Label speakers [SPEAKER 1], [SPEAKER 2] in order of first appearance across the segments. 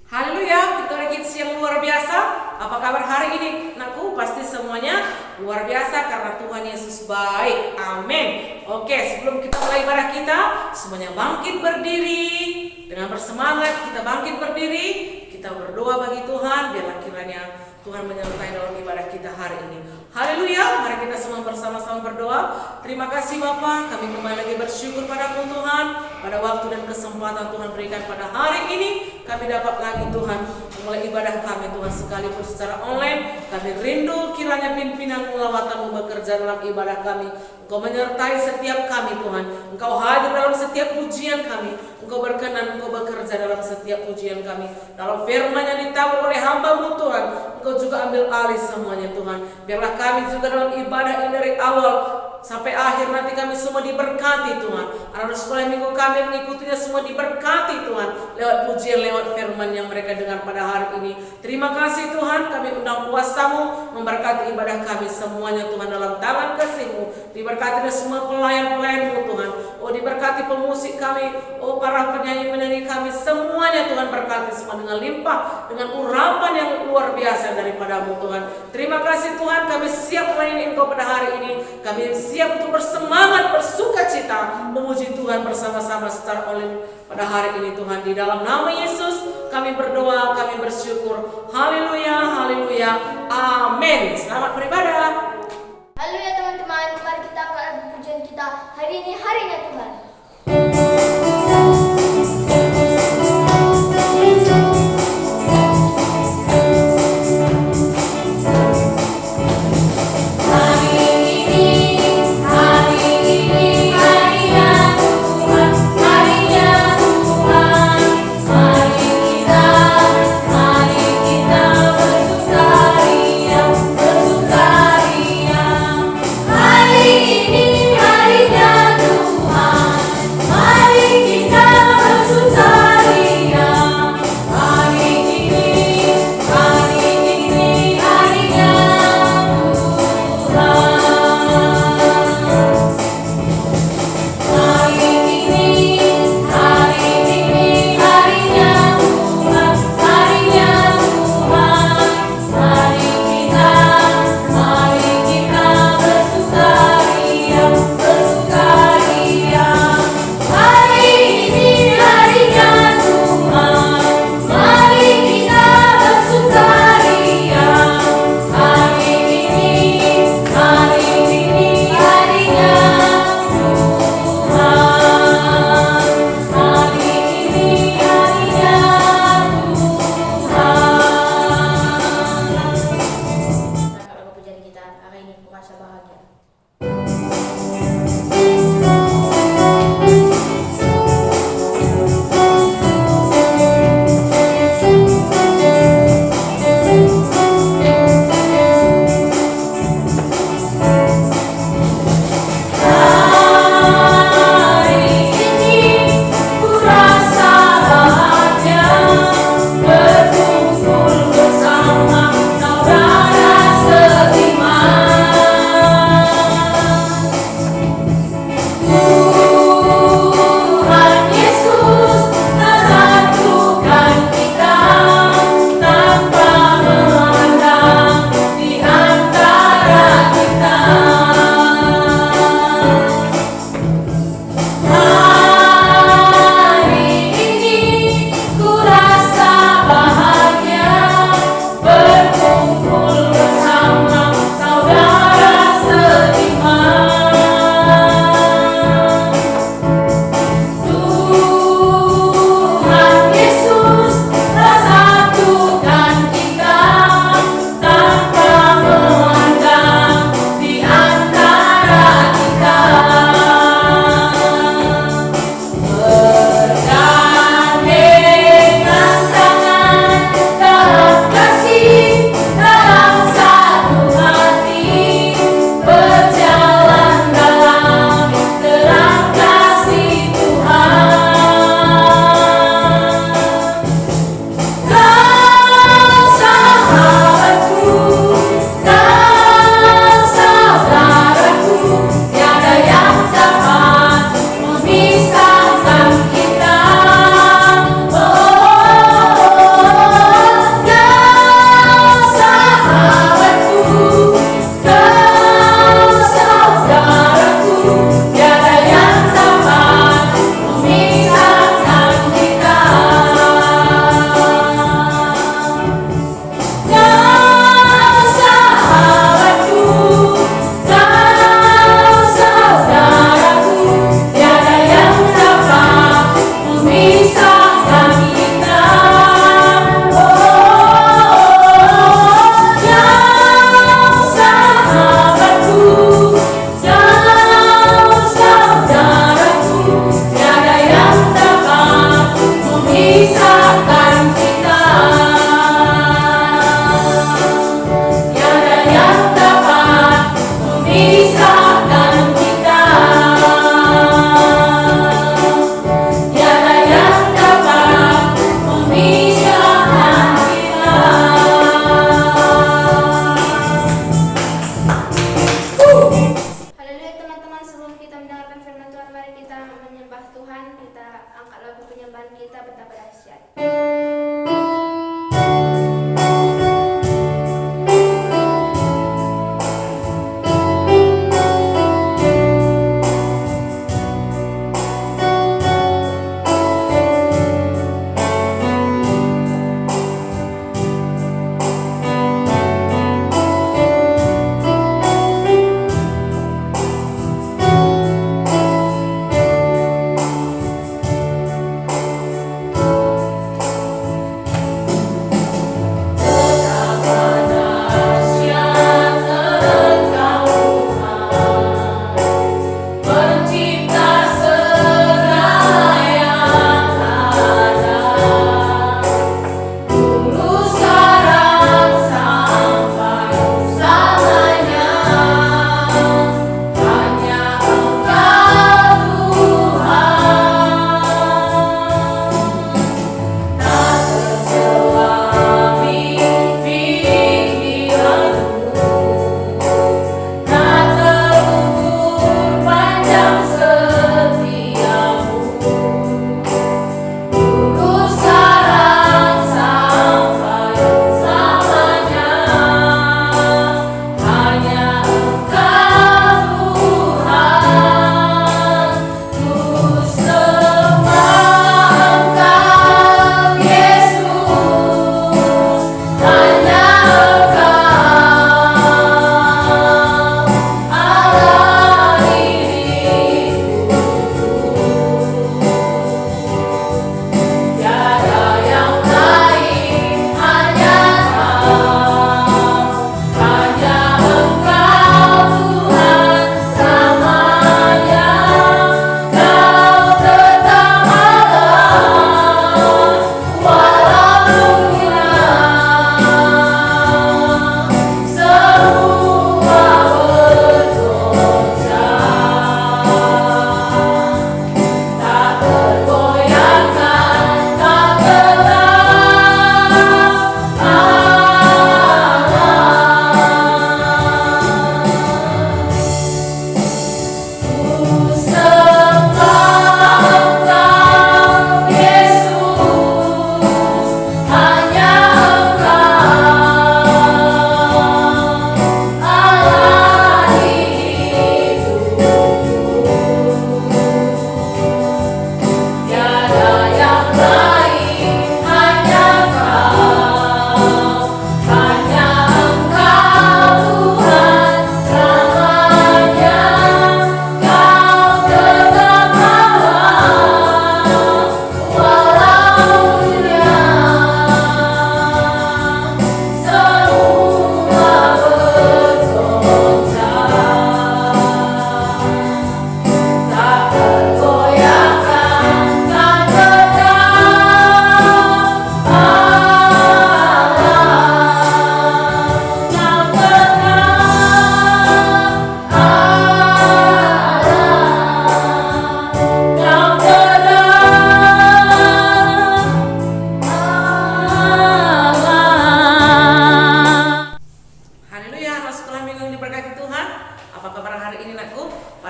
[SPEAKER 1] Haleluya, Victoria Kids yang luar biasa. Apa kabar hari ini? Nakku pasti semuanya luar biasa karena Tuhan Yesus baik. Amin. Oke, sebelum kita mulai ibadah kita, semuanya bangkit berdiri. Dengan bersemangat kita bangkit berdiri. Kita berdoa bagi Tuhan, biarlah kiranya Tuhan menyertai dalam ibadah kita hari ini. Haleluya, mari kita semua bersama-sama berdoa. Terima kasih Bapa, kami kembali lagi bersyukur padamu Tuhan. Pada waktu dan kesempatan Tuhan berikan pada hari ini, kami dapat lagi Tuhan memulai ibadah kami Tuhan, sekalipun secara online. Kami rindu kiranya pimpinan lawatan-Mu bekerja dalam ibadah kami. Engkau menyertai setiap kami Tuhan. Engkau hadir dalam setiap pujian kami. Engkau berkenan, Engkau bekerja dalam setiap pujian kami. Dalam firman yang ditabur oleh hamba-Mu Tuhan, Engkau juga ambil alih semuanya Tuhan. Biarlah kami juga dalam ibadah ini dari awal sampai akhir nanti kami semua diberkati Tuhan. Anak-anak sekolah minggu kami mengikutinya semua diberkati Tuhan. Lewat pujian, lewat firman yang mereka dengar pada hari ini. Terima kasih Tuhan, kami undang kuasa-Mu memberkati ibadah kami semuanya Tuhan dalam tangan kasih-Mu. Diberkati semua pelayan-pelayan-Mu Tuhan. Oh, diberkati pemusik kami, oh para penyanyi-penyanyi kami semuanya Tuhan, berkati semua dengan limpah, dengan urapan yang luar biasa daripada-Mu Tuhan. Terima kasih Tuhan, kami siap melayani Engkau pada hari ini. Kami siap untuk bersemangat, bersuka cita, memuji Tuhan bersama-sama secara online pada hari ini Tuhan. Di dalam nama Yesus kami berdoa, kami bersyukur. Haleluya, haleluya, amin. Selamat beribadah.
[SPEAKER 2] Haleluya teman-teman, mari kita angkat lagu pujian kita. Hari ini harinya Tuhan.
[SPEAKER 3] Harinya Tuhan.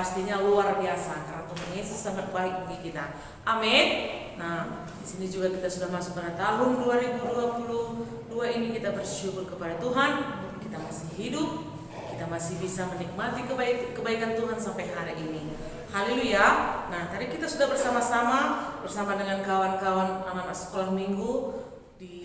[SPEAKER 1] pastinya luar biasa karena Tuhan Yesus sangat baik bagi kita. Amin. Nah, di sini juga kita sudah masuk pada tahun 2022 ini, kita bersyukur kepada Tuhan, kita masih hidup, kita masih bisa menikmati kebaikan Tuhan sampai hari ini. Haleluya. Nah, tadi kita sudah bersama dengan kawan-kawan anak-anak sekolah minggu di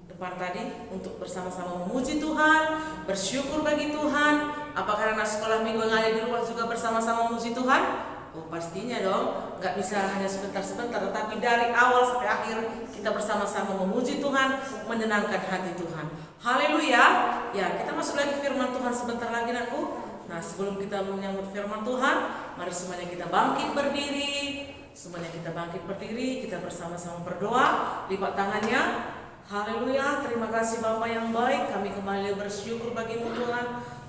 [SPEAKER 1] depan tadi untuk bersama-sama memuji Tuhan, bersyukur bagi Tuhan. Apakah anak sekolah minggu yang ada di rumah juga bersama-sama memuji Tuhan? Oh, pastinya dong. Nggak bisa hanya sebentar-sebentar, tetapi dari awal sampai akhir kita bersama-sama memuji Tuhan, menyenangkan hati Tuhan. Haleluya. Ya, kita masuk lagi firman Tuhan sebentar lagi, anakku. Nah, sebelum kita menyambut firman Tuhan, mari semuanya kita bangkit berdiri. Semuanya kita bangkit berdiri, kita bersama-sama berdoa, lipat tangannya. Haleluya. Terima kasih Bapa yang baik, kami kembali bersyukur bagi-Mu Tuhan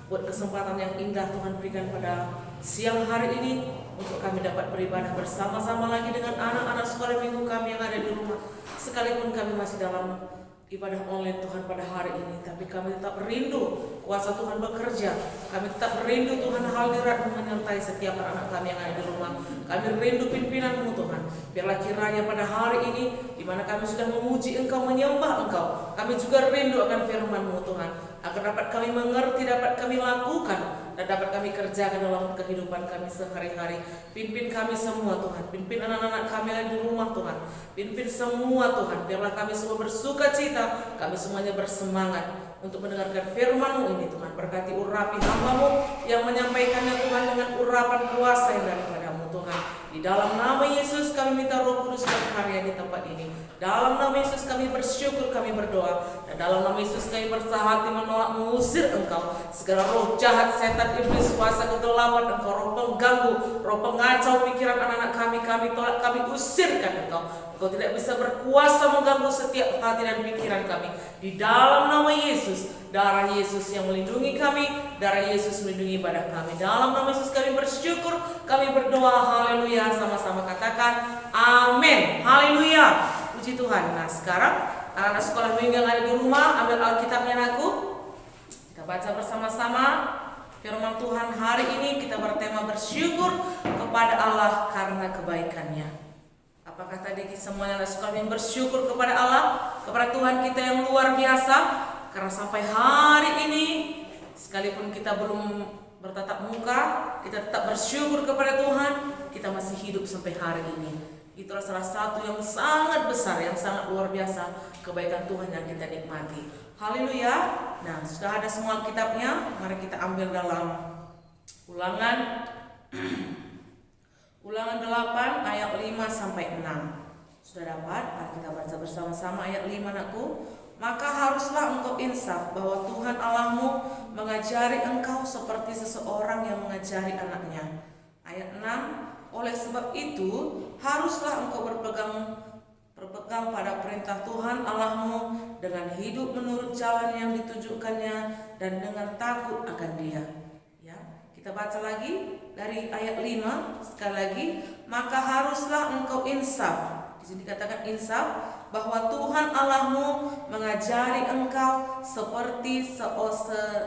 [SPEAKER 1] buat kesempatan yang indah Tuhan berikan pada siang hari ini untuk kami dapat beribadah bersama-sama lagi dengan anak-anak sekolah minggu kami yang ada di rumah, sekalipun kami masih dalam ibadah online Tuhan pada hari ini, tapi kami tetap rindu kuasa Tuhan bekerja. Kami tetap rindu Tuhan hadirat menyertai setiap anak-anak kami yang ada di rumah. Kami rindu pimpinan-Mu Tuhan. Biarlah kiranya pada hari ini, di mana kami sudah memuji Engkau, menyembah Engkau, kami juga rindu akan firman-Mu Tuhan, agar dapat kami mengerti, dapat kami lakukan, dan dapat kami kerjakan dalam kehidupan kami sehari-hari. Pimpin kami semua Tuhan, pimpin anak-anak kami yang di rumah Tuhan, pimpin semua Tuhan. Biarlah kami semua bersuka cita, kami semuanya bersemangat untuk mendengarkan firman-Mu ini Tuhan. Berkati urapi hamba-Mu yang menyampaikannya Tuhan dengan urapan kuasa yang daripada-Mu Tuhan. Di dalam nama Yesus kami minta Roh Kudus berkarya di tempat ini. Dalam nama Yesus kami bersyukur, kami berdoa. Dan dalam nama Yesus kami bersahati menolak, mengusir Engkau segala roh jahat, setan, iblis, kuasa kegelapan Engkau, roh pengganggu, roh pengacau pikiran anak-anak kami tolak, kami usirkan Engkau. Engkau tidak bisa berkuasa mengganggu setiap hati dan pikiran kami. Di dalam nama Yesus, darah Yesus yang melindungi kami, darah Yesus melindungi ibadah kami. Dalam nama Yesus kami bersyukur, kami berdoa, haleluya. Sama-sama katakan amin, haleluya. Puji Tuhan. Nah sekarang anak-anak sekolah minggu yang ada di rumah, ambil Alkitabnya aku. Kita baca bersama-sama firman Tuhan hari ini. Kita bertema bersyukur kepada Allah karena kebaikannya. Apakah tadi semuanya anak sekolah minggu bersyukur kepada Allah, kepada Tuhan kita yang luar biasa? Karena sampai hari ini, sekalipun kita belum bertatap muka, kita tetap bersyukur kepada Tuhan. Kita masih hidup sampai hari ini. Itulah salah satu yang sangat besar, yang sangat luar biasa, kebaikan Tuhan yang kita nikmati. Haleluya. Nah, sudah ada semua Alkitabnya. Mari kita ambil dalam Ulangan Ulangan 8 ayat 5 sampai 6. Sudah dapat? Mari kita baca bersama-sama ayat 5 anakku. Maka haruslah engkau insaf bahwa Tuhan Allahmu mengajari engkau seperti seseorang yang mengajari anaknya. Ayat 6. Oleh sebab itu, haruslah engkau berpegang pada perintah Tuhan Allahmu dengan hidup menurut jalan yang ditunjukkannya dan dengan takut akan Dia. Ya, kita baca lagi dari ayat 5 sekali lagi. Maka haruslah engkau insaf. Di sini dikatakan insaf bahwa Tuhan Allahmu mengajari engkau seperti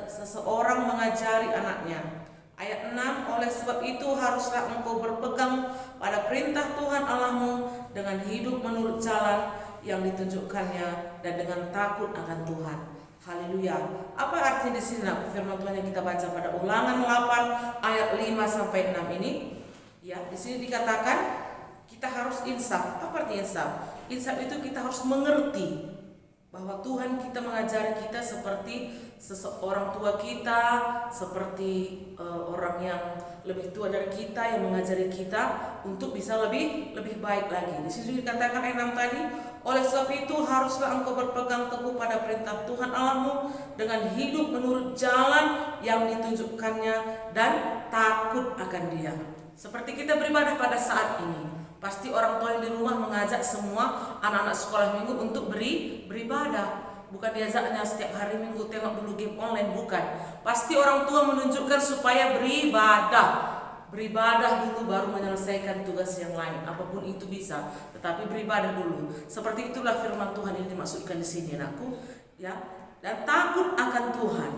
[SPEAKER 1] seseorang mengajari anaknya. Ayat 6, oleh sebab itu haruslah engkau berpegang pada perintah Tuhan Allahmu dengan hidup menurut jalan yang ditunjukkannya dan dengan takut akan Tuhan. Haleluya. Apa artinya di sini firman Tuhan yang kita baca pada Ulangan 8 ayat 5 sampai 6 ini? Ya, di sini dikatakan kita harus insaf. Apa artinya insaf? Insaf itu kita harus mengerti bahwa Tuhan kita mengajari kita seperti seseorang tua kita, seperti orang yang lebih tua dari kita yang mengajari kita untuk bisa lebih baik lagi. Di sini dikatakan ayat 6 tadi, oleh sebab itu haruslah engkau berpegang teguh pada perintah Tuhan Allahmu dengan hidup menurut jalan yang ditunjukkannya dan takut akan Dia. Seperti kita beribadah pada saat ini. Pasti orang tua yang di rumah mengajak semua anak-anak sekolah minggu untuk beribadah. Bukan diajaknya setiap hari Minggu tengok dulu game online, bukan. Pasti orang tua menunjukkan supaya beribadah. Beribadah dulu baru menyelesaikan tugas yang lain. Apapun itu bisa, tetapi beribadah dulu. Seperti itulah firman Tuhan yang dimaksudkan di sini anakku, ya. Dan takut akan Tuhan.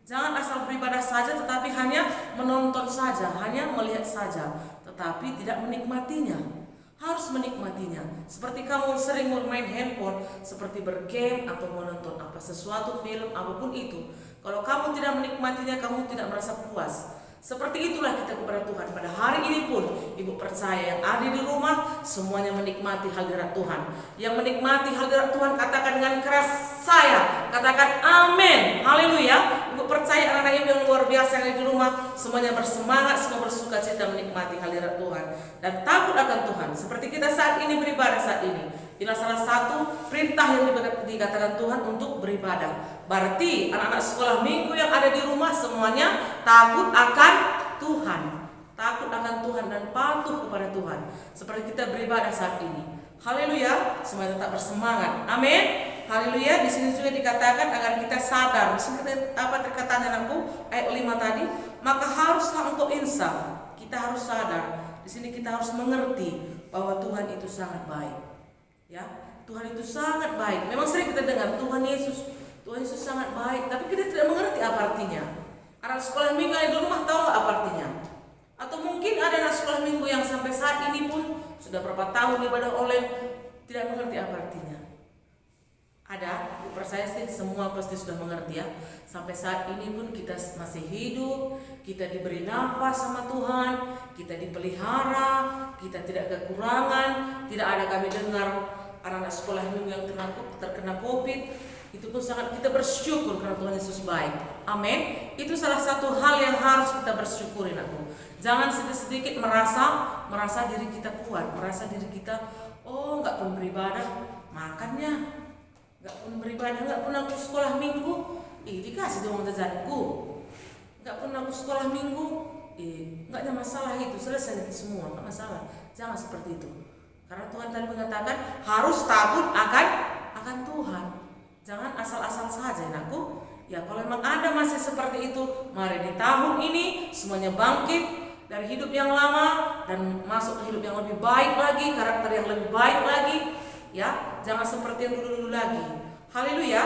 [SPEAKER 1] Jangan asal beribadah saja tetapi hanya menonton saja, hanya melihat saja, tetapi tidak menikmatinya. Harus menikmatinya. Seperti kamu sering bermain handphone, seperti bergame atau menonton apa sesuatu film, apapun itu. Kalau kamu tidak menikmatinya, kamu tidak merasa puas. Seperti itulah kita kepada Tuhan. Pada hari ini pun, ibu percaya yang ada di rumah, semuanya menikmati hadirat Tuhan. Yang menikmati hadirat Tuhan, katakan dengan keras, saya. Katakan amin. Haleluya. Ibu percaya anak-anak ibu yang luar biasa yang ada di rumah, semuanya bersemangat, semua bersuka cita menikmati hadirat Tuhan. Dan takut akan Tuhan. Seperti kita saat ini beribadah saat ini. Inilah salah satu perintah yang dikatakan Tuhan untuk beribadah. Berarti anak-anak sekolah minggu yang ada di rumah semuanya takut akan Tuhan. Takut akan Tuhan dan patuh kepada Tuhan. Seperti kita beribadah saat ini. Haleluya, semuanya tetap bersemangat. Amin. Haleluya. Di sini juga dikatakan agar kita sadar. Di sini apa terkata anakku ayat 5 tadi, maka haruslah engkau insaf. Kita harus sadar. Di sini kita harus mengerti bahwa Tuhan itu sangat baik. Ya, Tuhan itu sangat baik. Memang sering kita dengar Tuhan Yesus sangat baik, tapi kita tidak mengerti apa artinya. Anak sekolah minggu yang di rumah tahu nggak apa artinya? Atau mungkin ada anak sekolah minggu yang sampai saat ini pun sudah berapa tahun ibadah online tidak mengerti apa artinya. Ada, percaya sih semua pasti sudah mengerti ya. Sampai saat ini pun kita masih hidup, kita diberi nafas sama Tuhan, kita dipelihara, kita tidak kekurangan. Tidak ada kami dengar anak-anak sekolah minggu yang terkena COVID. Itu pun sangat kita bersyukur karena Tuhan Yesus baik. Amin. Itu salah satu hal yang harus kita bersyukurin aku. Jangan sedikit-sedikit merasa diri kita kuat, merasa diri kita nggak pun beribadah, makannya nggak pun beribadah, nggak pun aku sekolah minggu, dikasih dong jajanku. Nggak pun aku sekolah minggu, nggak ada masalah itu, selesai itu semua, nggak masalah. Jangan seperti itu. Karena Tuhan tadi mengatakan harus takut akan Tuhan. Jangan asal-asal saja, anakku. Ya kalau memang ada masih seperti itu, mari di tahun ini semuanya bangkit dari hidup yang lama dan masuk ke hidup yang lebih baik lagi, karakter yang lebih baik lagi. Ya, jangan seperti yang dulu-dulu lagi. Haleluya.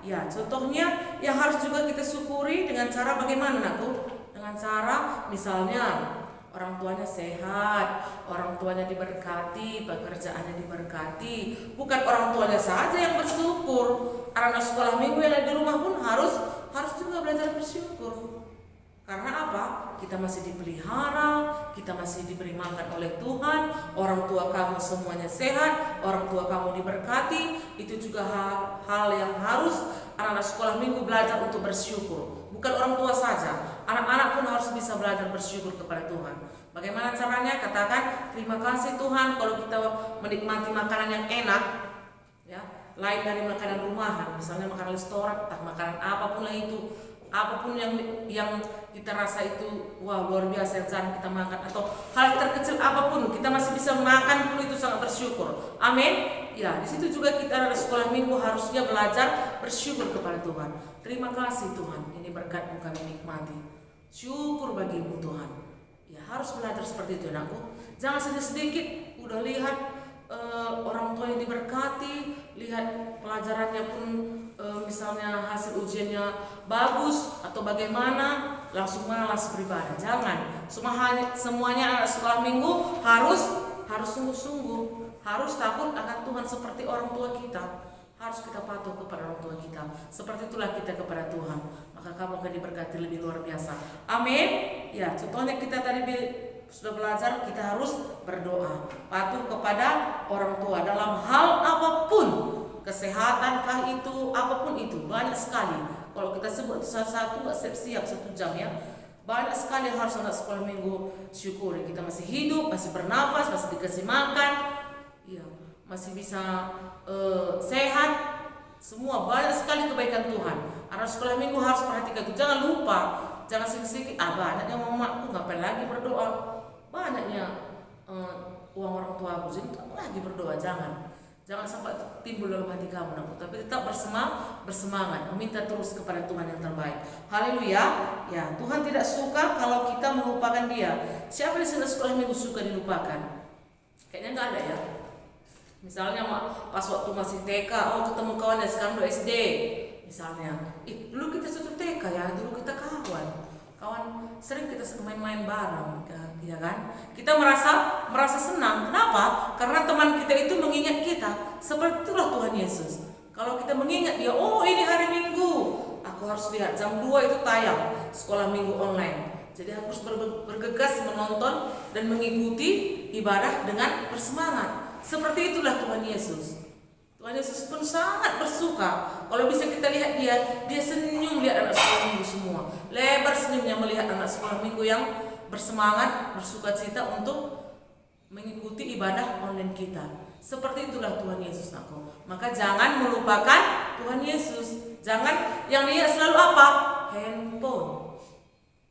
[SPEAKER 1] Ya, contohnya yang harus juga kita syukuri dengan cara bagaimana, anakku? Dengan cara misalnya orang tuanya sehat, orang tuanya diberkati, pekerjaannya diberkati. Bukan orang tuanya saja yang bersyukur. Anak sekolah minggu yang ada di rumah pun harus juga belajar bersyukur. Karena apa? Kita masih dipelihara, kita masih diberi makan oleh Tuhan, orang tua kamu semuanya sehat, orang tua kamu diberkati. Itu juga hal yang harus anak-anak sekolah minggu belajar untuk bersyukur. Bukan orang tua saja, anak-anak pun harus bisa belajar bersyukur kepada Tuhan. Bagaimana caranya? Katakan terima kasih Tuhan kalau kita menikmati makanan yang enak, ya, lain dari makanan rumahan, misalnya makanan restoran, entah makanan apapun lah itu. Apapun yang kita rasa itu luar biasa yang jarang kita makan, atau hal terkecil apapun kita masih bisa makan pun itu sangat bersyukur. Amin. Ya, di situ juga kita anak sekolah minggu harusnya belajar bersyukur kepada Tuhan. Terima kasih Tuhan, ini berkat-Mu kami nikmati. Syukur bagimu Tuhan. Ya, harus belajar seperti itu anakku. Jangan sedikit-sedikit udah lihat orang tua yang diberkati, lihat pelajarannya pun misalnya hasil ujiannya bagus atau bagaimana, langsung malas beribadah. Jangan. Semuanya anak sekolah minggu harus sungguh-sungguh, harus takut akan Tuhan seperti orang tua kita. Harus kita patuh kepada orang tua kita. Seperti itulah kita kepada Tuhan. Maka kamu akan diberkati lebih luar biasa. Amin. Ya, contohnya kita tadi sudah belajar, kita harus berdoa, patuh kepada orang tua dalam hal apapun, kesehatankah itu, apapun itu, banyak sekali. Kalau kita sebut satu siap 1 jam ya, banyak sekali harus anak sekolah minggu syukuri. Kita masih hidup, masih bernafas, masih dikasih makan, ya, masih bisa sehat, semua banyak sekali kebaikan Tuhan. Anak sekolah minggu harus perhatikan itu, jangan lupa, jangan sedikit banyaknya mamaku ngapain lagi berdoa. Banyaknya uang orang tua aku, jadi tak lagi berdoa. Jangan sampai timbul dalam hati kamu, tapi tetap bersemangat, meminta terus kepada Tuhan yang terbaik. Haleluya. Ya, Tuhan tidak suka kalau kita melupakan Dia. Siapa di sini sekolah minggu suka dilupakan? Kayaknya nggak ada ya. Misalnya pas waktu masih TK, ketemu kawan dan sekarang udah SD. Misalnya, dulu kita satu TK ya, dulu kita kawan sering kita main-main bareng, ya kan? Kita merasa senang. Kenapa? Karena teman kita itu mengingat kita. Seperti itulah Tuhan Yesus. Kalau kita mengingat Dia, ini hari Minggu, aku harus lihat jam 2 itu tayang sekolah minggu online. Jadi aku harus bergegas menonton dan mengikuti ibadah dengan bersemangat. Seperti itulah Tuhan Yesus. Tuhan Yesus pun sangat bersuka kalau bisa kita lihat Dia senyum lihat anak sekolah minggu semua. Lebar senyumnya melihat anak sekolah minggu yang bersemangat, bersuka cita untuk mengikuti ibadah online kita. Seperti itulah Tuhan Yesus aku. Maka jangan melupakan Tuhan Yesus. Jangan yang lihat selalu apa? Handphone.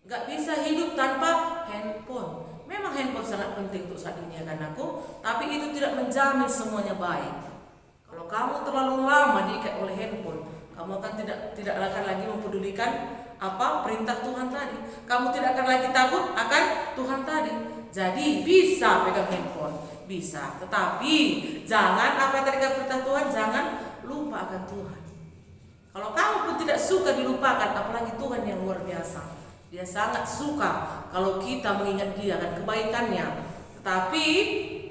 [SPEAKER 1] Gak bisa hidup tanpa handphone. Memang handphone sangat penting untuk saat ini kan aku, tapi itu tidak menjamin semuanya baik. Kalau kamu terlalu lama diikat oleh handphone, kamu akan tidak akan lagi mempedulikan apa perintah Tuhan tadi. Kamu tidak akan lagi takut akan Tuhan tadi. Jadi bisa pegang handphone, bisa. Tetapi jangan apa tadi kata Tuhan, jangan lupa akan Tuhan. Kalau kamu pun tidak suka dilupakan, apalagi Tuhan yang luar biasa. Dia sangat suka kalau kita mengingat Dia dan kebaikannya. Tetapi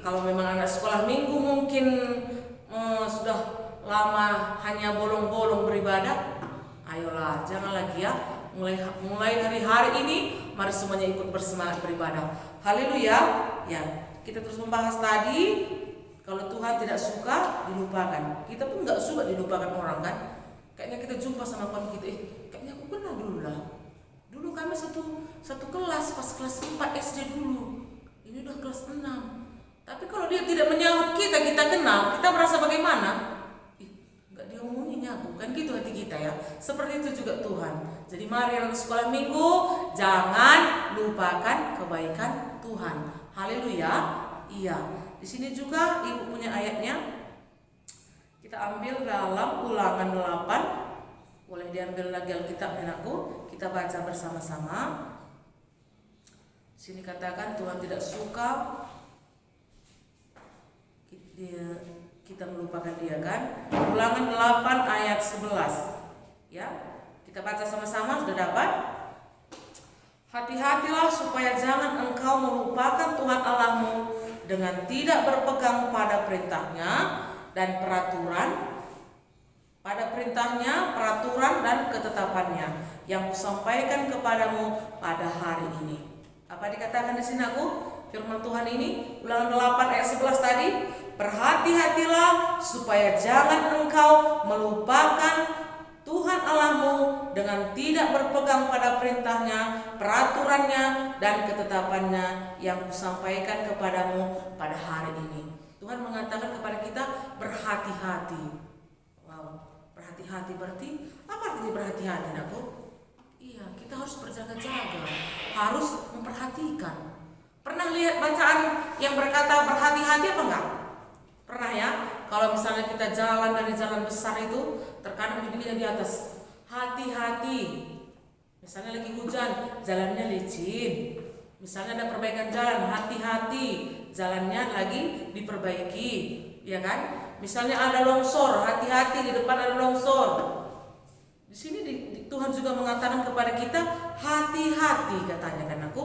[SPEAKER 1] kalau memang anak sekolah minggu mungkin sudah lama hanya bolong-bolong beribadah, ayolah jangan lagi ya. Mulai dari hari ini mari semuanya ikut bersemangat beribadah. Haleluya. Ya, kita terus membahas tadi kalau Tuhan tidak suka dilupakan. Kita pun nggak suka dilupakan orang kan. Kayaknya kita jumpa sama kawan kita, kayaknya aku kenal dulu lah. Dulu kami satu kelas pas kelas 4 SD dulu. Ini udah kelas 6. Tapi kalau dia tidak menyahut kita kenal, kita merasa bagaimana? Nggak diomongin aku, kan gitu hati kita ya. Seperti itu juga Tuhan. Jadi mari anak sekolah minggu, jangan lupakan kebaikan Tuhan. Haleluya. Iya. Di sini juga ibu punya ayatnya. Kita ambil dalam Ulangan 8. Boleh diambil lagi Alkitab anakku. Kita baca bersama-sama. Sini katakan Tuhan tidak suka kita melupakan Dia kan. Ulangan 8 ayat 11. Ya. Kita baca sama-sama, sudah dapat? Hati-hatilah supaya jangan engkau melupakan Tuhan Allahmu dengan tidak berpegang pada perintahnya dan peraturan dan ketetapannya yang kusampaikan kepadamu pada hari ini. Apa dikatakan di sini aku? Firman Tuhan ini Ulangan 8 ayat 11 tadi, berhati-hatilah supaya jangan engkau melupakan Tuhan Allahmu dengan tidak berpegang pada perintahnya, peraturannya, dan ketetapannya yang kusampaikan kepadamu pada hari ini. Tuhan mengatakan kepada kita berhati-hati. Wow, berhati-hati berarti apa artinya berhati-hati, Naku? Iya, kita harus berjaga-jaga, harus memperhatikan. Pernah lihat bacaan yang berkata berhati-hati apa enggak? Pernah ya? Kalau misalnya kita jalan dari jalan besar itu, terkadang dibikinnya di atas hati-hati. Misalnya lagi hujan, jalannya licin. Misalnya ada perbaikan jalan, hati-hati, jalannya lagi diperbaiki, ya kan? Misalnya ada longsor, hati-hati di depan ada longsor. Di sini Tuhan juga mengatakan kepada kita hati-hati, katanya kan aku.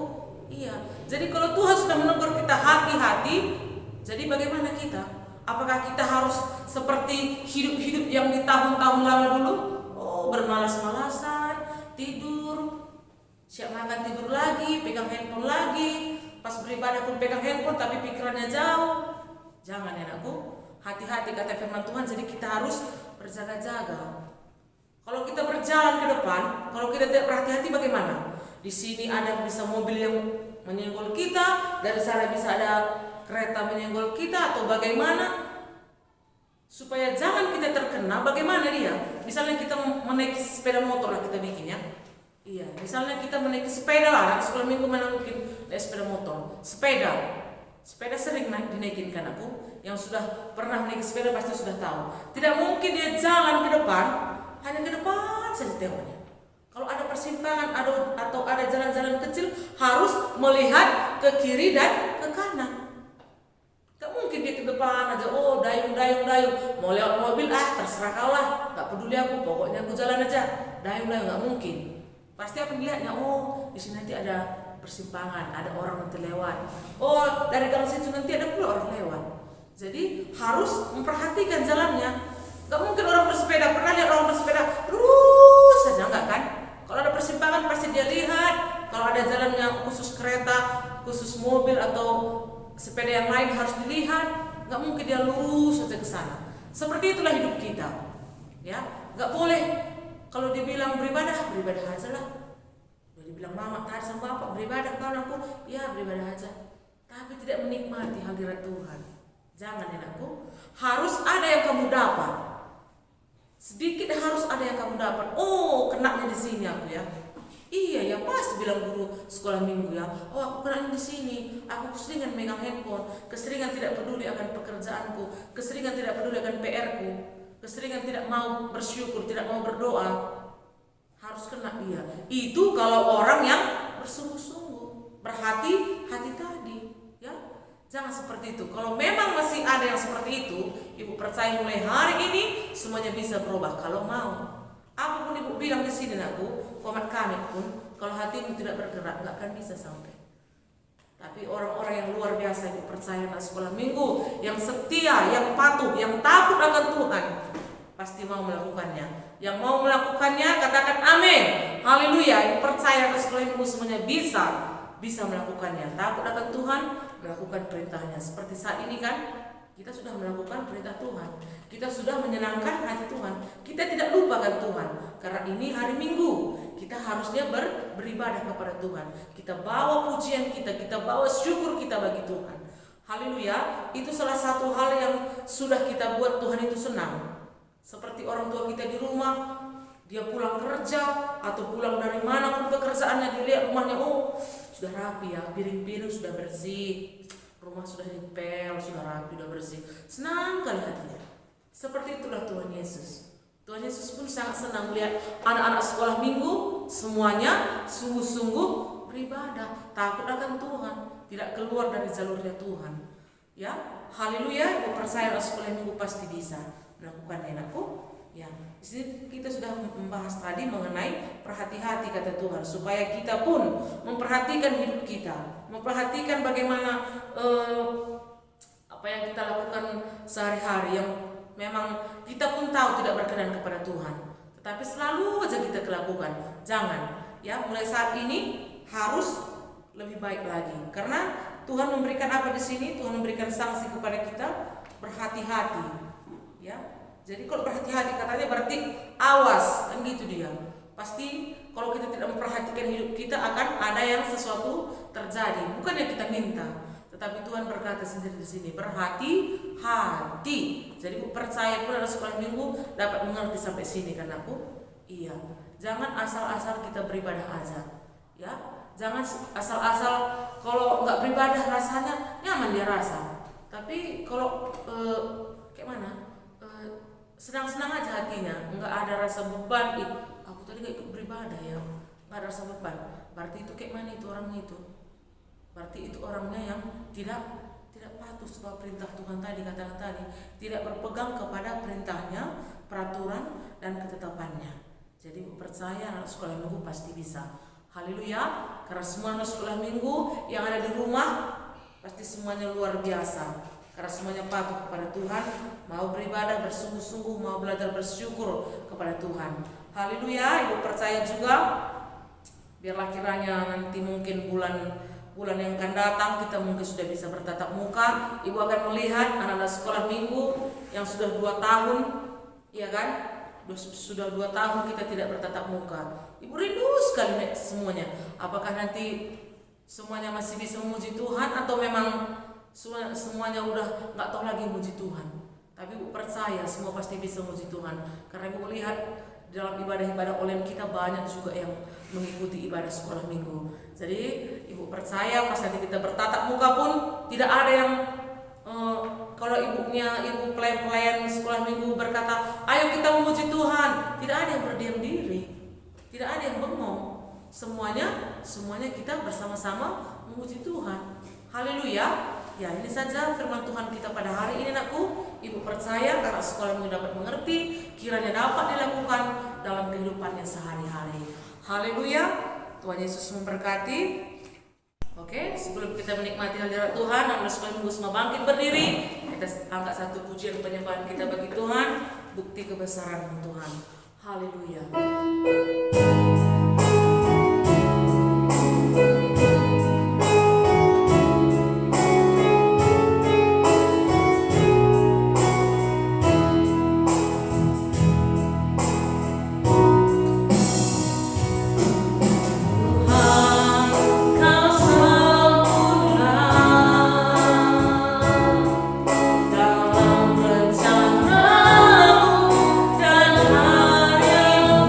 [SPEAKER 1] Iya. Jadi kalau Tuhan sudah menegur kita hati-hati, jadi bagaimana kita? Apakah kita harus seperti hidup-hidup yang di tahun-tahun lalu dulu? Oh, bermalas-malasan, tidur, siap makan tidur lagi, pegang handphone lagi, pas beribadah pun pegang handphone tapi pikirannya jauh. Jangan ya anakku, hati-hati kata firman Tuhan. Jadi kita harus berjaga-jaga. Kalau kita berjalan ke depan, kalau kita tidak berhati-hati bagaimana? Di sini ada bisa mobil yang menyenggol kita, dari sana bisa ada kereta menyenggol kita atau bagaimana? Supaya jangan kita terkena, bagaimana dia? Misalnya kita menaiki sepeda motor lah kita bikin ya. Iya, misalnya kita menaiki sepeda lah, anak sekolah minggu mana mungkin naik sepeda motor. Sepeda sering dinaikin kan aku. Yang sudah pernah menaiki sepeda pasti sudah tahu. Tidak mungkin dia jalan ke depan, hanya ke depan saja tengoknya. Kalau ada persimpangan atau ada jalan-jalan kecil, harus melihat ke kiri dan ke kanan. Gak mungkin dia ke depan aja, oh dayung. Mau lewat mobil, terserah kau lah, gak peduli aku, pokoknya aku jalan aja. Dayung, gak mungkin. Pasti akan dilihatnya, oh di sini nanti ada persimpangan, ada orang nanti lewat. Oh dari gang situ nanti ada pula orang lewat. Jadi harus memperhatikan jalannya. Gak mungkin orang bersepeda, pernah lihat orang bersepeda lurus saja, enggak kan? Kalau ada persimpangan pasti dia lihat. Kalau ada jalan yang khusus kereta, khusus mobil atau sepeda yang lain harus dilihat. Gak mungkin dia lurus saja ke sana. Seperti itulah hidup kita. Ya, gak boleh kalau dibilang beribadah aja lah. Udah dibilang mama tadi sama bapak beribadah kawan aku, ya beribadah aja. Tapi tidak menikmati hadirat Tuhan. Jangan ya anakku. Harus ada yang kamu dapat. Sedikit harus ada yang kamu dapat. Oh, kenanya di sini aku ya. Iya ya, pas bilang guru sekolah minggu ya. Oh, aku kenanya di sini. Aku keseringan megang handphone, keseringan tidak peduli akan pekerjaanku, keseringan tidak peduli akan PR-ku, keseringan tidak mau bersyukur, tidak mau berdoa. Harus kena dia. Itu kalau orang yang bersungguh-sungguh, berhati-hati tadi. Jangan seperti itu. Kalau memang masih ada yang seperti itu, ibu percaya mulai hari ini semuanya bisa berubah kalau mau. Apapun ibu bilang di sini aku, komat kami pun, kalau hatimu tidak bergerak, nggak akan bisa sampai. Tapi orang-orang yang luar biasa ibu percaya anak sekolah minggu, yang setia, yang patuh, yang takut akan Tuhan, pasti mau melakukannya. Yang mau melakukannya katakan amin. Haleluya. Ibu percaya anak sekolah minggu semuanya bisa melakukannya. Takut akan Tuhan, melakukan perintahnya. Seperti saat ini kan, kita sudah melakukan perintah Tuhan. Kita sudah menyenangkan hati Tuhan. Kita tidak lupakan Tuhan. Karena ini hari Minggu, kita harusnya beribadah kepada Tuhan. Kita bawa pujian kita bawa syukur kita bagi Tuhan. Haleluya. Itu salah satu hal yang sudah kita buat Tuhan itu senang. Seperti orang tua kita di rumah, dia pulang kerja atau pulang dari mana pun pekerjaannya, dilihat rumahnya, oh sudah rapi ya, piring-piring sudah bersih, rumah sudah dipel, sudah rapi, sudah bersih. Senang kali hatinya. Seperti itulah Tuhan Yesus. Tuhan Yesus pun sangat senang melihat anak-anak sekolah minggu semuanya sungguh-sungguh beribadah, takut akan Tuhan, tidak keluar dari jalurnya Tuhan. Ya, haleluya. Ibu percaya anak sekolah minggu pasti bisa melakukan enakku. Ya, di sini kita sudah membahas tadi mengenai perhati-hati kata Tuhan, supaya kita pun memperhatikan hidup kita, memperhatikan bagaimana apa yang kita lakukan sehari-hari yang memang kita pun tahu tidak berkenan kepada Tuhan, tetapi selalu aja kita lakukan. Jangan, ya, mulai saat ini harus lebih baik lagi, karena Tuhan memberikan apa di sini? Tuhan memberikan sanksi kepada kita, berhati-hati, ya. Jadi kalau berhati-hati katanya berarti awas, kan gitu dia. Pasti kalau kita tidak memperhatikan hidup kita akan ada yang sesuatu terjadi. Bukan yang kita minta, tetapi Tuhan berkata sendiri di sini, berhati-hati. Jadi percaya pun ada sekolah minggu dapat mengerti sampai sini kan aku? Iya. Jangan asal-asal kita beribadah aja, ya. Jangan asal-asal kalau nggak beribadah rasanya nyaman dia rasa. Tapi kalau kayak mana? Senang-senang aja hatinya, nggak ada rasa beban. Aku tadi nggak ikut beribadah ya, nggak ada rasa beban. Berarti itu kayak mana itu orangnya itu? Berarti itu orangnya yang tidak patuh sama perintah Tuhan tadi, katakan tadi, tidak berpegang kepada perintahnya, peraturan dan ketetapannya. Jadi percaya anak sekolah minggu pasti bisa. Haleluya. Karena semua anak sekolah minggu yang ada di rumah pasti semuanya luar biasa. Karena semuanya patuh kepada Tuhan, mau beribadah bersungguh-sungguh, mau belajar bersyukur kepada Tuhan. Haleluya. Ibu percaya juga, biarlah kiranya nanti mungkin bulan yang akan datang kita mungkin sudah bisa bertatap muka. Ibu akan melihat anak-anak sekolah minggu yang sudah 2 tahun, ya kan? Sudah 2 tahun kita tidak bertatap muka. Ibu rindu sekali semuanya. Apakah nanti semuanya masih bisa memuji Tuhan atau memang semuanya udah nggak tahu lagi memuji Tuhan? Tapi ibu percaya semua pasti bisa memuji Tuhan, karena ibu lihat dalam ibadah-ibadah online kita banyak juga yang mengikuti ibadah sekolah minggu. Jadi ibu percaya pas nanti kita bertatap muka pun tidak ada yang kalau ibu pelayan sekolah minggu berkata, ayo kita memuji Tuhan, tidak ada yang berdiam diri, tidak ada yang bengong. Semuanya kita bersama-sama memuji Tuhan. Haleluya. Ya, ini saja firman Tuhan kita pada hari ini anakku. Ibu percaya anak sekolah minggu dapat mengerti, kiranya dapat dilakukan dalam kehidupannya sehari-hari. Haleluya. Tuhan Yesus memberkati. Oke, sebelum kita menikmati hadirat Tuhan, anak sekolah minggu semua bangkit berdiri. Kita angkat satu pujian penyembahan kita bagi Tuhan, bukti kebesaran Tuhan. Haleluya.
[SPEAKER 2] Dalam rencanamu dan harimu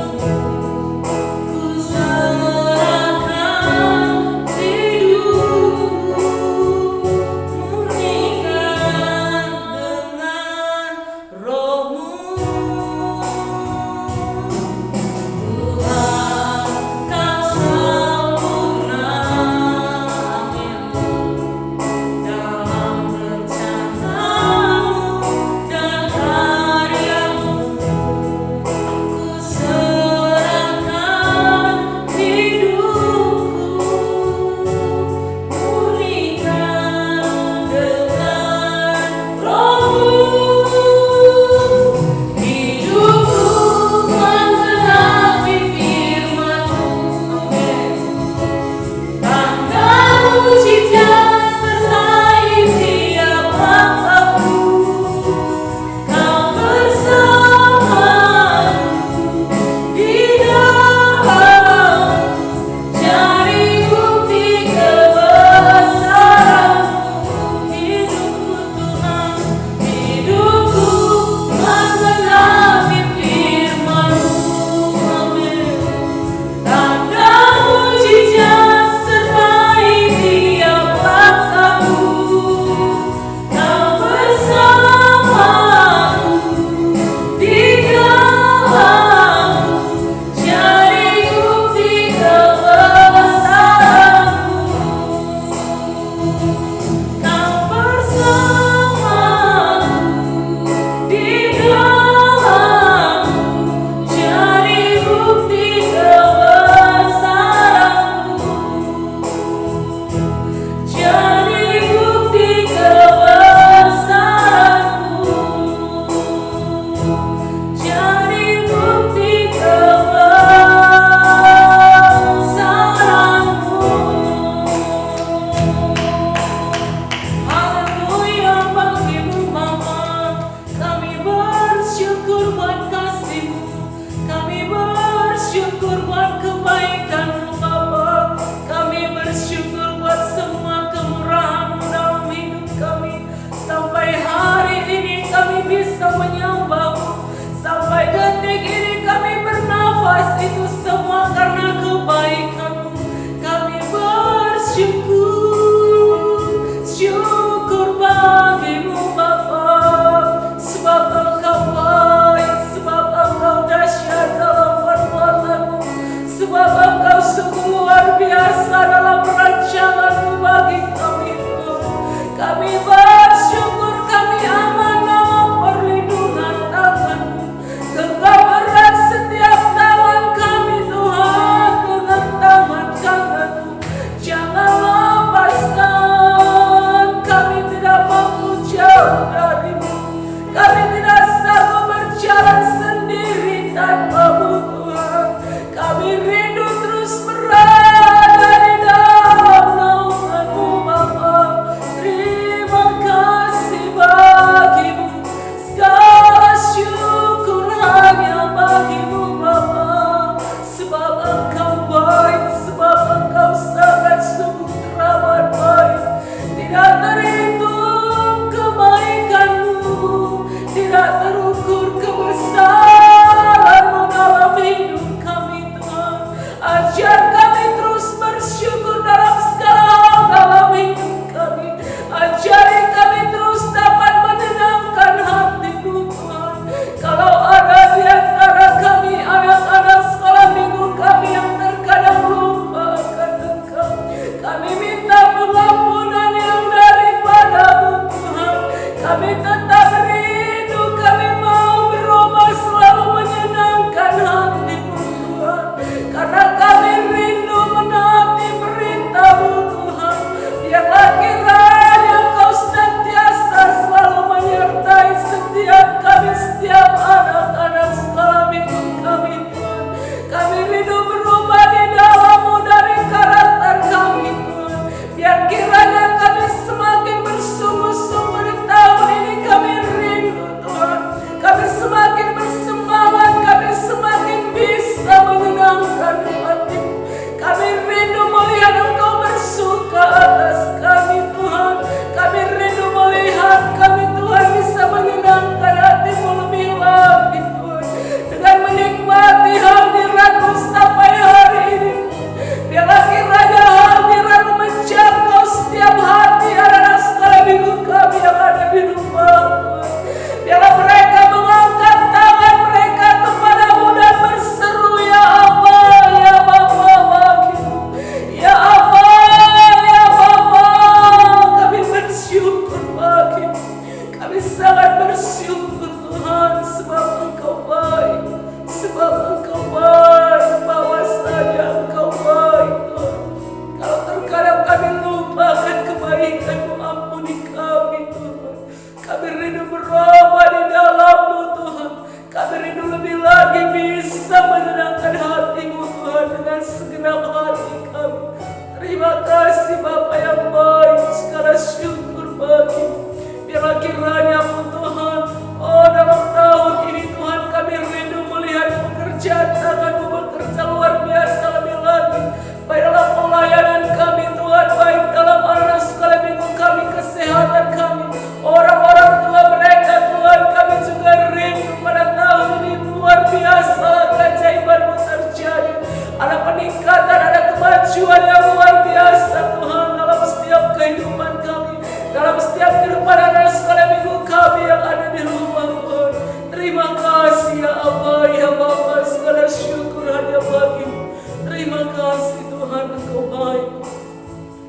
[SPEAKER 1] lebih lagi bisa menenangkan hatimu Tuhan dengan segenap hati kami. Terima kasih Bapa yang baik, segala syukur bagi-Mu. Biarlah kiranya pun Tuhan, oh dalam tahun ini Tuhan kami rindu melihat pekerjaan tangan-Mu bekerja luar biasa lebih lagi. Baik dalam pelayanan kami Tuhan, baik dalam anak sekolah minggu kami, kesehatan kami, orang-orang tua mereka Tuhan, kami juga rindu pada tahun ini luar biasa keajaiban-Mu terjadi. Ada peningkatan, ada kemajuan yang luar biasa Tuhan dalam setiap kehidupan kami, dalam setiap kehidupan anak sekolah minggu kami yang ada di rumah Tuhan. Terima kasih ya Abah, ya Bapa, segala syukur hanya bagi-Mu. Terima kasih Tuhan, Engkau baik.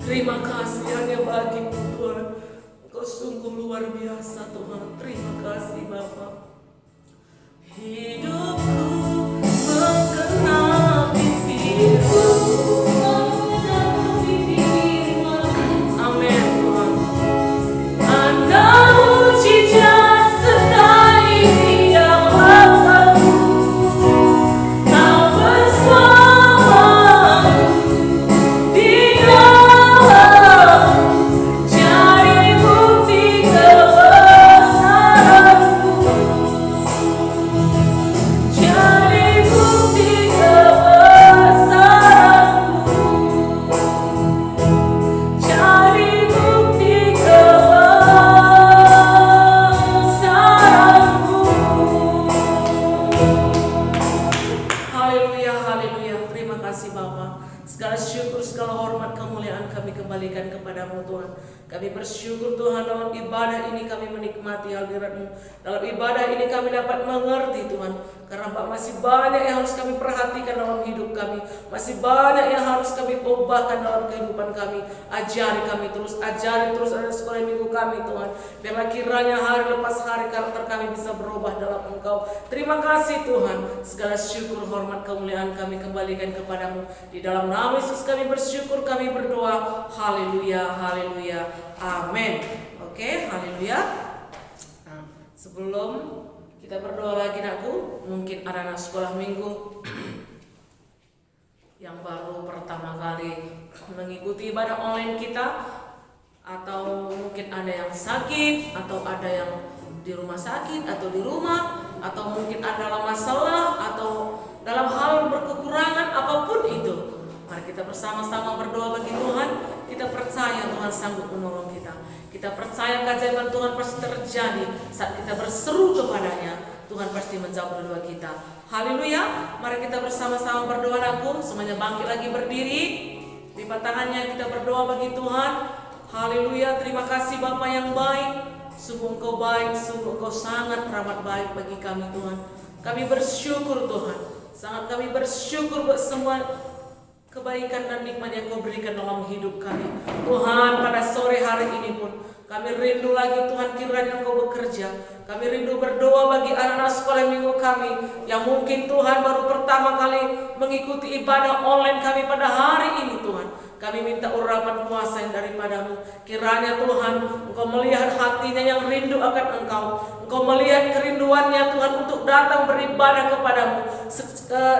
[SPEAKER 1] Terima kasih hanya bagi-Mu Tuhan. Engkau sungguh luar biasa Tuhan. Terima kasih Bapa. Hidupku mengenapi firman-Mu. Amin Tuhan. Anda mujizat sertai yang lapangku, Kau bersamaku di dalam cari bukti kebesaran-Mu, cari bukti kebesaran-Mu, cari bukti kebesaran-Mu. Haleluya, haleluya. Terima kasih Bapa. Segala syukur, segala hormat, kemuliaan kami kembalikan kepada-Mu Tuhan. Kami bersyukur Tuhan dalam ibadah ini kami menikmati hadirat-Mu. Dalam ibadah ini kami dapat mengerti Tuhan. Karena Pak masih banyak yang harus kami perhatikan dalam hidup kami. Masih banyak yang harus kami ubahkan dalam kehidupan kami. Ajari kami terus, ajari terus anak sekolah minggu kami Tuhan. Biarlah kiranya hari lepas hari karakter kami bisa berubah dalam Engkau. Terima kasih Tuhan. Segala syukur, hormat, kemuliaan kami kembalikan kepada-Mu. Di dalam nama Yesus kami bersyukur, kami berdoa. Haleluya, haleluya, amin. Oke, haleluya. Nah, sebelum kita berdoa lagi nakku, mungkin ada anak sekolah minggu yang baru pertama kali mengikuti ibadah online kita, atau mungkin ada yang sakit, atau ada yang di rumah sakit, atau di rumah, atau mungkin ada masalah, atau dalam hal berkekurangan apapun itu. Mari kita bersama-sama berdoa bagi Tuhan. Kita percaya Tuhan sanggup menolong kita. Kita percaya keajaiban Tuhan pasti terjadi saat kita berseru kepada-Nya. Tuhan pasti menjawab doa kita. Haleluya. Mari kita bersama-sama berdoa aku. Semuanya bangkit lagi berdiri. Lipat tangannya, kita berdoa bagi Tuhan. Haleluya. Terima kasih Bapa yang baik. Sungguh Engkau baik, sungguh Engkau sangat teramat baik bagi kami Tuhan. Kami bersyukur Tuhan. Sangat kami bersyukur buat semua kebaikan dan nikmat yang Kau berikan dalam hidup kami. Tuhan, pada sore hari ini pun kami rindu lagi Tuhan, kiranya Engkau bekerja. Kami rindu berdoa bagi anak-anak sekolah minggu kami yang mungkin Tuhan baru pertama kali mengikuti ibadah online kami pada hari ini Tuhan. Kami minta urapan kuasa yang daripada-Mu. Kiranya Tuhan, Engkau melihat hatinya yang rindu akan Engkau. Engkau melihat kerinduannya Tuhan untuk datang beribadah kepada-Mu.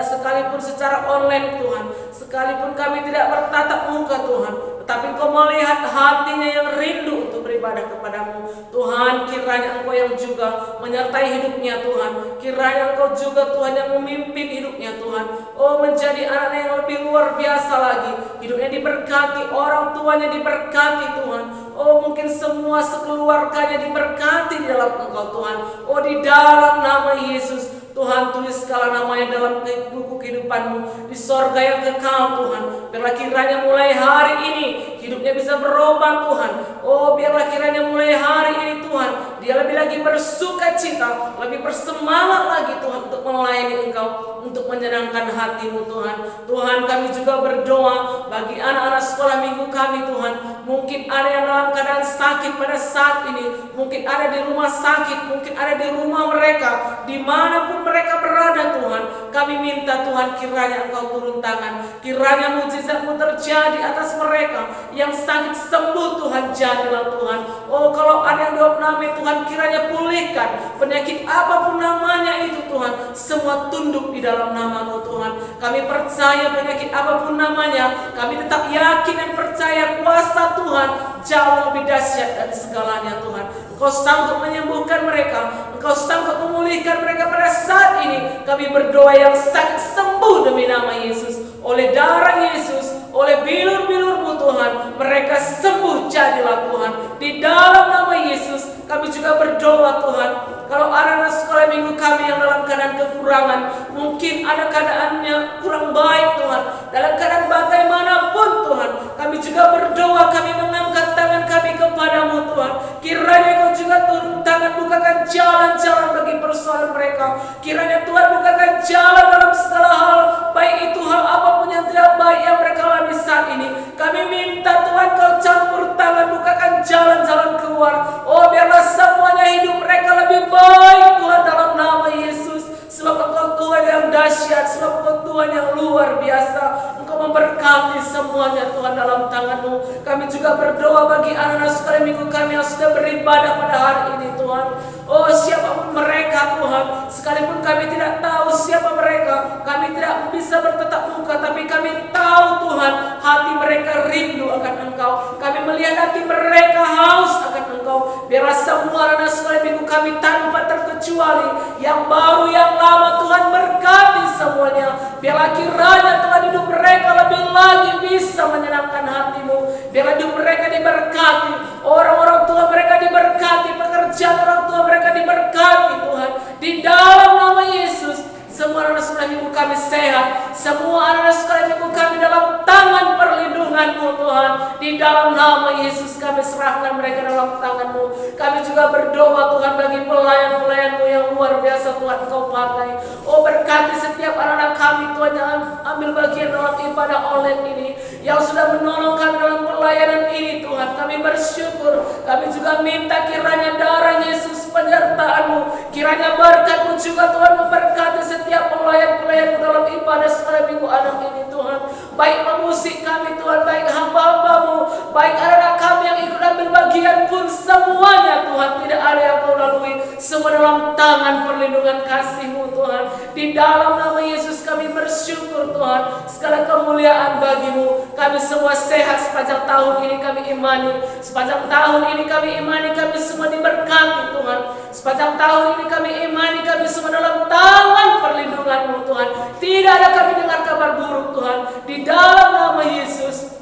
[SPEAKER 1] Sekalipun secara online Tuhan, sekalipun kami tidak bertatap muka Tuhan, tetapi Engkau melihat hatinya yang rindu untuk beribadah kepada-Mu. Tuhan, kiranya Engkau yang juga menyertai hidupnya Tuhan. Kiranya Engkau juga Tuhan yang memimpin hidupnya Tuhan. Oh, menjadi anak yang lebih luar biasa lagi. Hidupnya diberkati, orang tuanya diberkati Tuhan. Oh, mungkin semua sekeluarganya diberkati di dalam Engkau Tuhan. Oh, di dalam nama Yesus Tuhan, tulis segala namanya dalam buku kehidupan-Mu di sorga yang kekal Tuhan. Biarlah kiranya mulai hari ini hidupnya bisa berubah Tuhan. Oh, biarlah kiranya mulai hari ini Tuhan, dia lebih lagi bersuka cita, lebih bersemangat lagi Tuhan untuk melayani Engkau, untuk menyenangkan hati-Mu Tuhan. Tuhan, kami juga berdoa bagi anak-anak sekolah minggu kami Tuhan. Mungkin ada yang dalam keadaan sakit pada saat ini, mungkin ada di rumah sakit, mungkin ada di rumah mereka, dimanapun mereka berada Tuhan. Kami minta Tuhan kiranya Engkau turun tangan, kiranya mujizat-Mu terjadi atas mereka yang sakit sembuh Tuhan, jadilah Tuhan. Oh, kalau ada yang diopname Tuhan, kiranya pulihkan penyakit apapun namanya itu Tuhan, semua tunduk di dalam nama-Mu Tuhan. Kami percaya penyakit apapun namanya, kami tetap yakin dan percaya kuasa Tuhan jauh lebih dahsyat dari segalanya Tuhan. Engkau sanggup menyembuhkan mereka, Engkau sanggup memulihkan mereka pada saat ini. Kami berdoa yang sakit sembuh demi nama Yesus. Oleh darah Yesus, oleh bilur-bilur-Mu Tuhan, mereka sembuh jadilah Tuhan. Di dalam nama Yesus kami juga berdoa Tuhan, kalau anak-anak sekolah minggu kami yang dalam keadaan kekurangan, mungkin ada keadaannya kurang baik Tuhan, dalam keadaan bagaimanapun Tuhan, kami juga berdoa, kami mengangkat tangan kami kepadamu Tuhan. Kiranya Kau juga turun tangan, bukakan jalan-jalan bagi persoalan mereka. Kiranya Tuhan bukakan jalan dalam segala hal, baik itu hal apapun yang tidak baik yang mereka alami saat ini. Kami minta Tuhan Kau campur tangan, bukakan jalan-jalan keluar. Oh, biarlah semuanya hidup mereka lebih baik Tuhan dalam nama Yesus. Sebab Engkau Tuhan yang dahsyat, sebab Engkau Tuhan yang luar biasa. Engkau memberkati semuanya Tuhan dalam tangan-Mu. Kami juga berdoa bagi anak-anak sekolah minggu kami yang sudah beribadah pada hari ini Tuhan. Oh, siapapun mereka Tuhan, sekalipun kami tidak tahu siapa mereka, kami tidak bisa bertatap muka, tapi kami tahu Tuhan, hati mereka rindu akan Engkau. Kami melihat hati mereka haus akan Engkau. Biarlah semua anak-anak sekolah minggu kami tanpa terkecuali, yang baru yang lama Tuhan, berkati semuanya. Biarlah kiranya Tuhan hidup mereka lebih lagi bisa menyenangkan hati-Mu. Biarlah hidup mereka diberkati, orang-orang tua mereka diberkati, pekerjaan orang tua mereka diberkati Tuhan. Di dalam nama Yesus, semua anak sekolah minggu kami sehat, semua anak sekolah minggu kami dalam tangan perlindungan-Mu Tuhan. Di dalam nama Yesus kami serahkan mereka dalam tangan-Mu. Kami juga berdoa Tuhan bagi pelayan-pelayan-Mu yang luar biasa Tuhan Engkau pakai. Oh, berkati setiap anak-anak kami Tuhan yang ambil bagian dalam ibadah online ini, yang sudah menolong kami dalam pelayanan ini Tuhan. Kami bersyukur, kami juga minta kiranya darah Yesus, penyertaan-Mu, kiranya berkat-Mu juga Tuhan memberkati setiap pelayan-pelayan dalam ibadah sekolah minggu anak ini Tuhan. Baik pemusik kami Tuhan, baik hamba-hamba-Mu, baik anak-anak kami yang ikut ambil bagian pun, semuanya Tuhan, tidak ada yang Kau lalui, semua dalam tangan perlindungan kasih-Mu Tuhan. Di dalam nama Yesus kami bersyukur Tuhan, segala kemuliaan bagi-Mu. Kami semua sehat sepanjang tahun ini, kami imani. Sepanjang tahun ini kami imani, kami semua diberkati Tuhan. Sepanjang tahun ini kami imani, kami semua dalam tangan perlindungan-Mu Tuhan. Tidak ada kami dengar kabar buruk Tuhan. Di dalam nama Yesus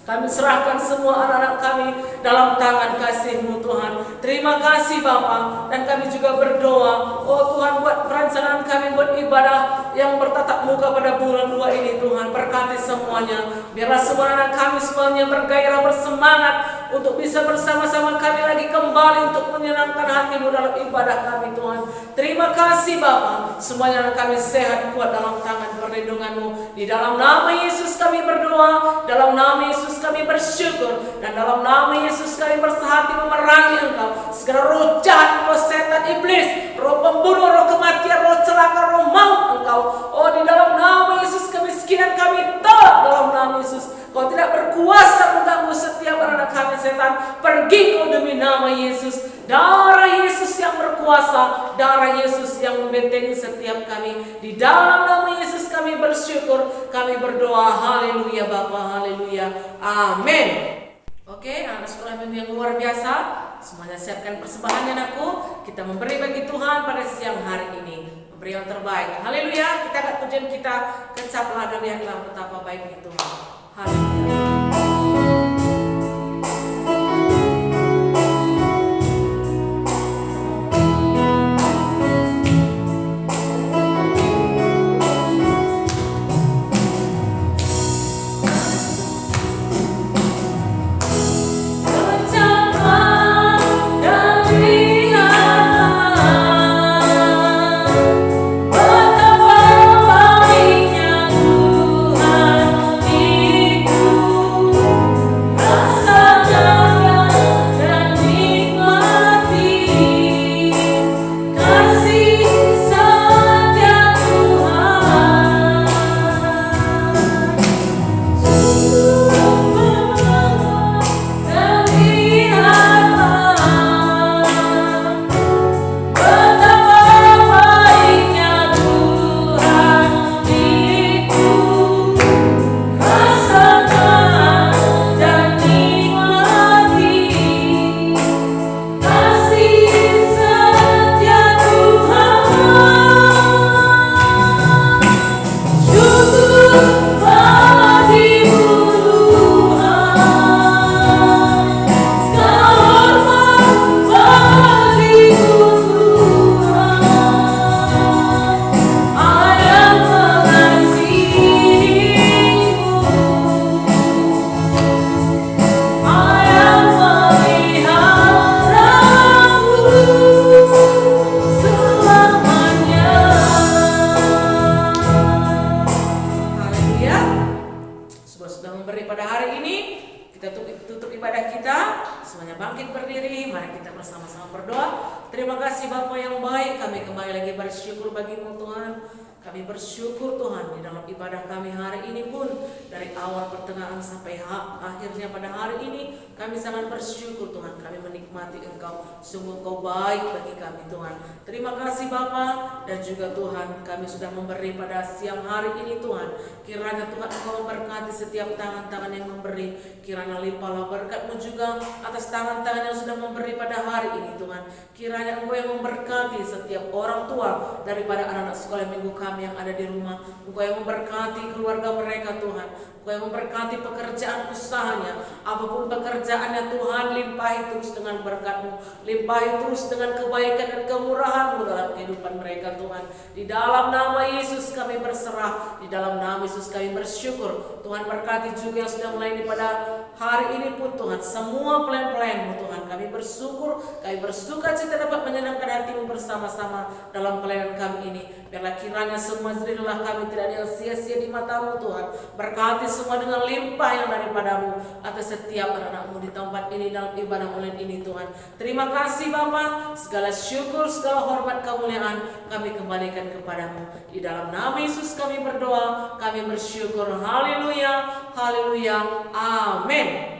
[SPEAKER 1] kami serahkan semua anak-anak kami dalam tangan kasih-Mu Tuhan. Terima kasih Bapa, dan kami juga berdoa, oh Tuhan, buat perencanaan kami, buat ibadah yang bertatap muka pada bulan 2 ini Tuhan. Berkati semuanya, biarlah semua anak kami semuanya bergairah, bersemangat untuk bisa bersama-sama kami lagi kembali untuk menyenangkan hati-Mu dalam ibadah kami Tuhan. Terima kasih Bapa, semuanya anak kami sehat, kuat dalam tangan perlindungan-Mu. Di dalam nama Yesus kami berdoa, dalam nama Yesus kami bersyukur, dan dalam nama Yesus kami bersehati memerangi Engkau, segala roh jahat, roh setan iblis, roh pembunuh, roh kematian, roh celaka, roh maut Engkau. Oh, di dalam nama Yesus kemiskinan kami tolak dalam nama Yesus. Kau tidak berkuasa mengganggu setiap anak kami setan. Pergi Kau demi nama Yesus. Darah Yesus yang berkuasa, darah Yesus yang membentengi setiap kami. Di dalam nama Yesus kami bersyukur, kami berdoa. Haleluya Bapa, haleluya, amin. Oke, anak sekolah minggu yang luar biasa, semuanya siapkan persembahannya anakku. Kita memberi bagi Tuhan pada siang hari ini, memberi yang terbaik. Haleluya. Kita angkat pujian kita, kencaplah dan lihatlah betapa baiknya Tuhan. Haleluya.
[SPEAKER 3] Tuhan itu
[SPEAKER 1] Kita tutup ibadah kita, semuanya bangkit berdiri, mari kita bersama-sama berdoa. Terima kasih Bapa yang baik, kami kembali lagi bersyukur bagi-Mu Tuhan. Kami bersyukur Tuhan di dalam ibadah kami hari ini pun, dari awal pertengahan sampai akhirnya pada hari ini, kami sangat bersyukur Tuhan. Kami menikmati Engkau, sungguh Engkau baik bagi kami Tuhan. Terima kasih Bapa, dan juga Tuhan kami sudah memberi pada siang hari ini Tuhan. Kiranya Tuhan Engkau memberkati setiap tangan-tangan yang memberi. Kiranya limpahlah berkat-Mu juga atas tangan-tangan yang sudah memberi pada hari ini Tuhan. Kiranya Engkau yang memberkati setiap orang tua daripada anak-anak sekolah minggu kami yang ada di rumah. Engkau yang memberkati keluarga mereka Tuhan. Engkau yang memberkati pekerjaan usahanya. Apapun pekerjaannya Tuhan, limpahi terus dengan berkat-Mu. Limpahi terus dengan kebaikan dan kemurahan-Mu dalam kehidupan mereka Tuhan. Di dalam nama Yesus kami berserah. Di dalam nama Yesus kami bersyukur. Tuhan berkati juga yang sudah melayani pada hari ini pun Tuhan. Semua pelayan-pelayan-Mu Tuhan. Kami bersyukur, kami bersuka cita dapat menyenangkan hati-Mu bersama-sama dalam pelayanan kami ini. Biarlah kiranya semua jerihlah kami tidak ada yang sia-sia di mata-Mu Tuhan. Berkati semua dengan limpah yang daripada-Mu atas setiap anak-anak-Mu di tempat ini dalam ibadah online ini Tuhan. Terima kasih Bapa, segala syukur, segala hormat kemuliaan kami kembalikan kepada-Mu. Di dalam nama Yesus kami berdoa, kami bersyukur. Haleluya, haleluya, amin.